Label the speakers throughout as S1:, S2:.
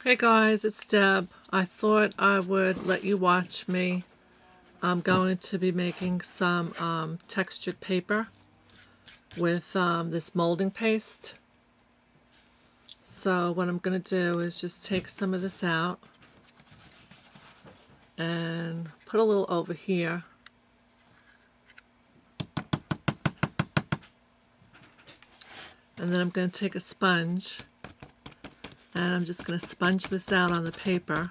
S1: Hey guys, it's Deb. I thought I would let you watch me. I'm going to be making some textured paper with this molding paste. So what I'm going to do is just take some of this out and put a little over here. And then I'm going to take a sponge and I'm just going to sponge this out on the paper.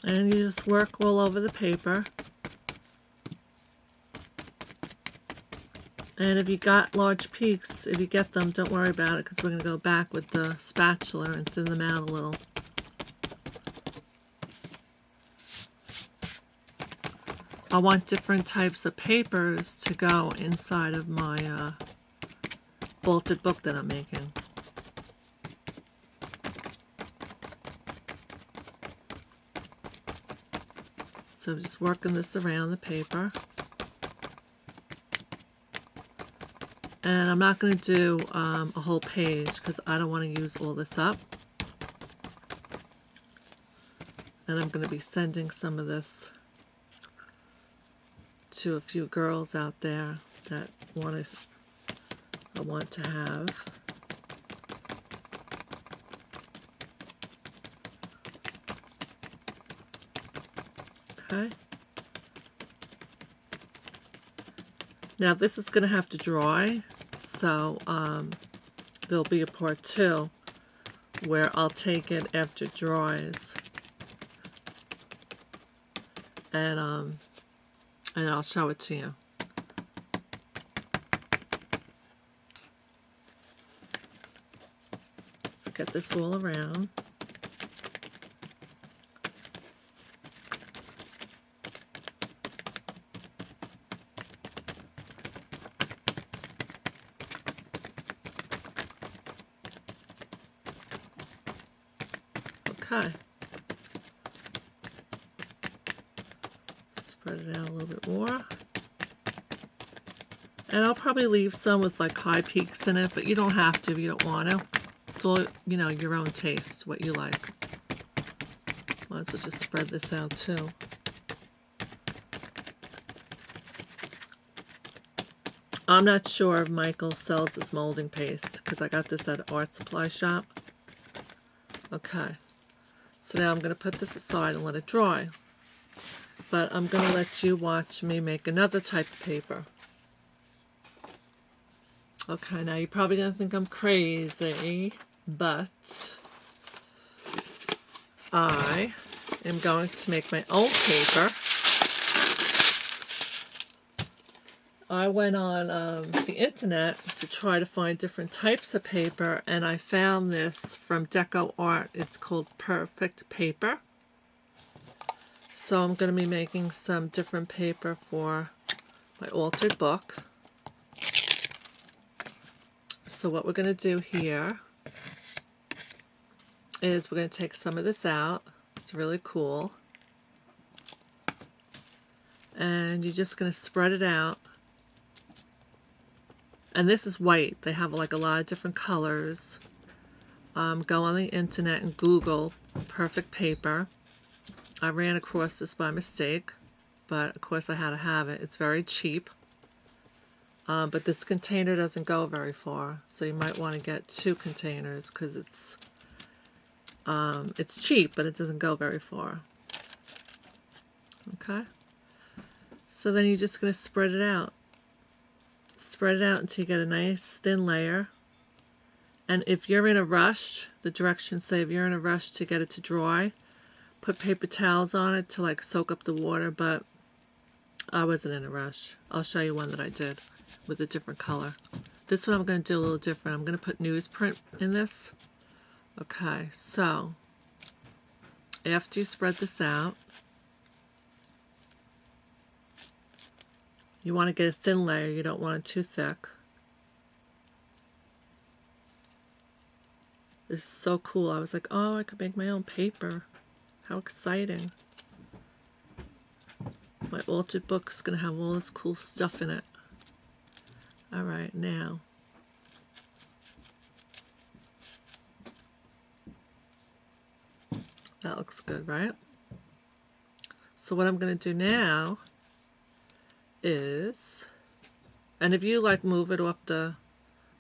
S1: And you just work all over the paper. And if you got large peaks, if you get them, don't worry about it because we're going to go back with the spatula and thin them out a little. I want different types of papers to go inside of my bolted book that I'm making. So I'm just working this around the paper. And I'm not going to do a whole page because I don't want to use all this up. And I'm going to be sending some of this to a few girls out there that I want to have. Okay. Now this is going to have to dry, so there'll be a part 2 where I'll take it after it dries, and I'll show it to you. Let's get this all around. Okay. Spread it out a little bit more. And I'll probably leave some with like high peaks in it, but you don't have to if you don't want to. It's all, you know, your own taste, what you like. Might as well just spread this out too. I'm not sure if Michael sells this molding paste because I got this at an art supply shop. Okay. So now I'm going to put this aside and let it dry. But I'm going to let you watch me make another type of paper. Okay, now you're probably going to think I'm crazy, but I am going to make my own paper. I went on the internet to try to find different types of paper, and I found this from Deco Art. It's called Perfect Paper. So I'm going to be making some different paper for my altered book. So what we're going to do here is we're going to take some of this out. It's really cool. And you're just going to spread it out. And this is white. They have like a lot of different colors. Go on the internet and Google Perfect Paper. I ran across this by mistake, but of course I had to have it. It's very cheap. But this container doesn't go very far, so you might want to get 2 containers because it's cheap, but it doesn't go very far. Okay? So then you're just going to spread it out. Spread it out until you get a nice thin layer. And if you're in a rush, the directions say if you're in a rush to get it to dry, put paper towels on it to like soak up the water, but I wasn't in a rush. I'll show you one that I did with a different color. This one I'm going to do a little different. I'm going to put newsprint in this. Okay, so after you spread this out, you want to get a thin layer. You don't want it too thick. This is so cool. I was like, oh, I could make my own paper. How exciting. My altered book is going to have all this cool stuff in it. All right, now. That looks good, right? So what I'm going to do now is, and if you like move it off the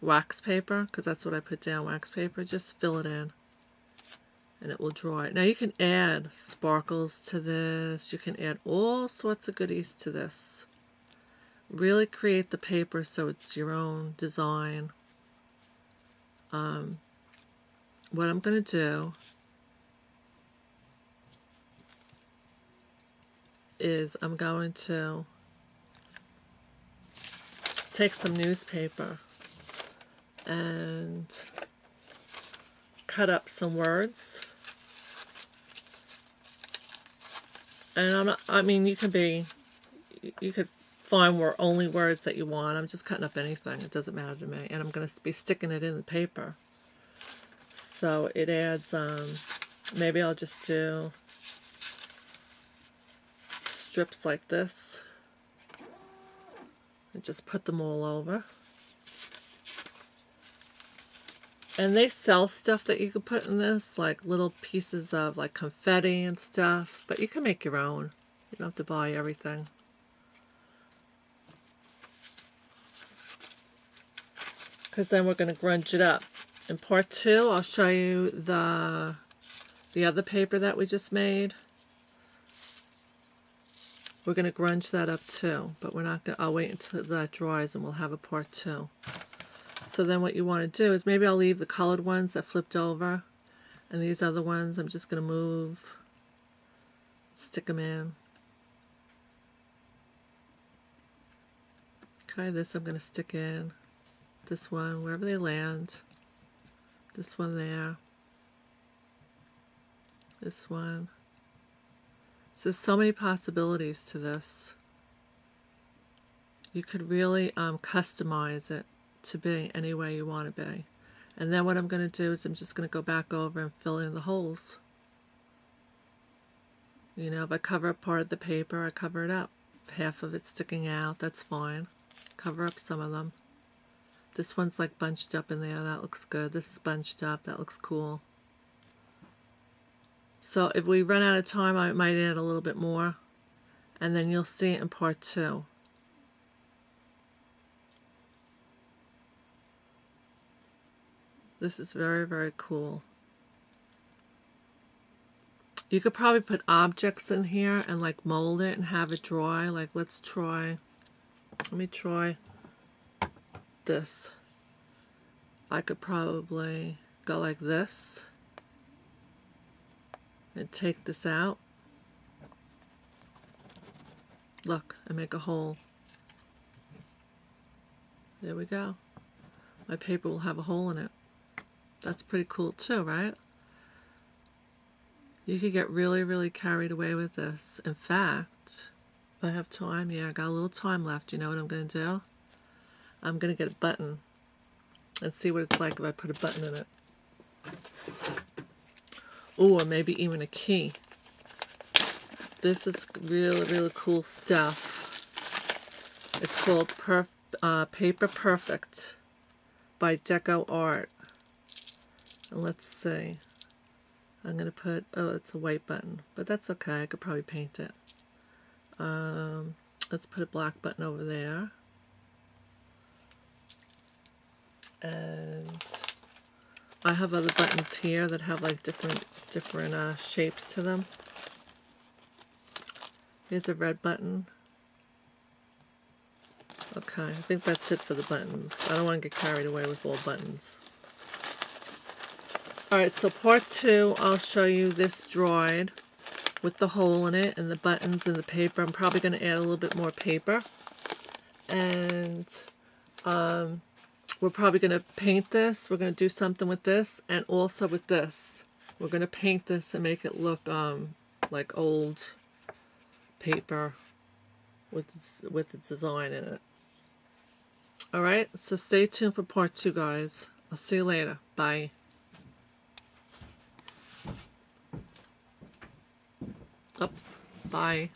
S1: wax paper, because that's what I put down, wax paper, just fill it in and it will dry. Now you can add sparkles to this. You can add all sorts of goodies to this. Really create the paper so it's your own design. What I'm going to do is I'm going to take some newspaper and cut up some words. And I mean, you could find only words that you want. I'm just cutting up anything. It doesn't matter to me. And I'm going to be sticking it in the paper. So it adds, maybe I'll just do strips like this and just put them all over. And they sell stuff that you can put in this, like little pieces of like confetti and stuff, but you can make your own. You don't have to buy everything. Because then we're going to grunge it up. In part 2, I'll show you the other paper that we just made. We're going to grunge that up too, but we're not going to, I'll wait until that dries and we'll have a part 2. So then what you want to do is, maybe I'll leave the colored ones that flipped over, and these other ones I'm just going to move, stick them in. Okay, this I'm going to stick in. This one, wherever they land. This one there. This one. So there's so many possibilities to this. You could really customize it to be any way you want to be. And then what I'm going to do is I'm just going to go back over and fill in the holes. You know, if I cover up part of the paper, I cover it up. If half of it's sticking out, that's fine. Cover up some of them. This one's like bunched up in there. That looks good. This is bunched up. That looks cool. So if we run out of time, I might add a little bit more. And then you'll see it in part 2. This is very, very cool. You could probably put objects in here and like mold it and have it dry. Like let me try this. I could probably go like this and take this out. Look, and make a hole. There we go. My paper will have a hole in it. That's pretty cool too, right? You could get really, really carried away with this. In fact, if I have time, yeah, I got a little time left. You know what I'm going to do? I'm going to get a button and see what it's like if I put a button in it. Ooh, or maybe even a key. This is really, really cool stuff. It's called Paper Perfect by Deco Art. And let's see. I'm going to put, oh, it's a white button, but that's okay. I could probably paint it. Let's put a black button over there. And I have other buttons here that have like different shapes to them. Here's a red button. Okay, I think that's it for the buttons. I don't want to get carried away with all buttons. Alright, so part 2, I'll show you this dried with the hole in it and the buttons and the paper. I'm probably going to add a little bit more paper. And we're probably going to paint this. We're going to do something with this and also with this. We're going to paint this and make it look like old paper with the design in it. Alright, so stay tuned for part 2, guys. I'll see you later. Bye. Oops. Bye.